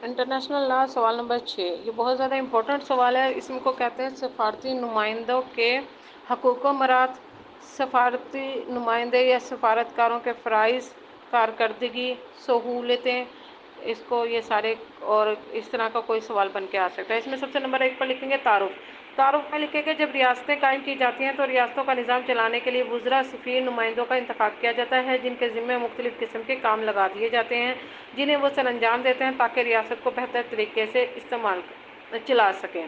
International law سوال number 6، یہ بہت زیادہ امپورٹنٹ سوال ہے۔ اس کو کہتے ہیں سفارتی نمائندوں کے حقوق و مراد۔ سفارتی نمائندے یا سفارتکاروں کے فرائض، کارکردگی، سہولتیں، یہ سارے اور اس طرح کا کوئی سوال بن کے آ سکتا ہے۔ اس میں سب سے نمبر 1 پر لکھیں گے تعارف۔ تعارف میں لکھیں گے جب ریاستیں قائم کی جاتی ہیں تو ریاستوں کا نظام چلانے کے لیے وزراء، سفیر، نمائندوں کا انتخاب کیا جاتا ہے جن کے ذمے مختلف قسم کے کام لگا دیے جاتے ہیں جنہیں وہ سر انجام دیتے ہیں تاکہ ریاست کو بہتر طریقے سے چلا سکیں۔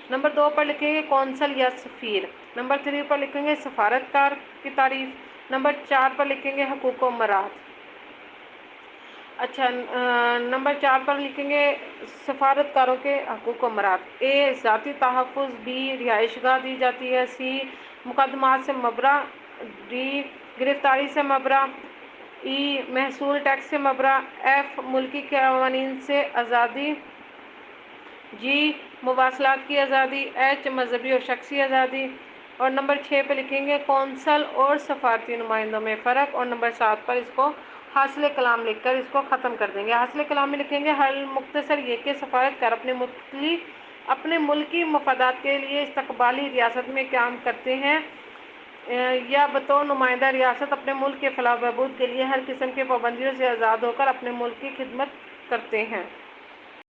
نمبر 2 پر لکھیں گے کونسل یا سفیر۔ نمبر 3 پر لکھیں گے سفارتکار کی تعریف۔ نمبر 4 پر لکھیں گے حقوق و مراد۔ اچھا، نمبر 4 پر لکھیں گے سفارتکاروں کے حقوق و مراد۔ اے، ذاتی تحفظ۔ بی، رہائش گاہ دی جاتی ہے۔ سی، مقدمات سے مبرا۔ ڈی، گرفتاری سے مبرا۔ ای، محصول ٹیکس سے مبرا۔ ایف، ملکی قوانین سے آزادی۔ جی، مواصلات کی آزادی۔ ایچ، مذہبی اور شخصی آزادی۔ اور نمبر 6 پہ لکھیں گے کونسل اور سفارتی نمائندوں میں فرق۔ اور نمبر 7 پر اس کو حاصل کلام لکھ کر اس کو ختم کر دیں گے۔ حاصل کلام میں لکھیں گے حل مختصر یہ کہ سفارتکار اپنے ملکی مفادات کے لیے استقبالی ریاست میں کام کرتے ہیں یا بطور نمائندہ ریاست اپنے ملک کے فلاح و بہبود کے لیے ہر قسم کی پابندیوں سے آزاد ہو کر اپنے ملک کی خدمت کرتے ہیں۔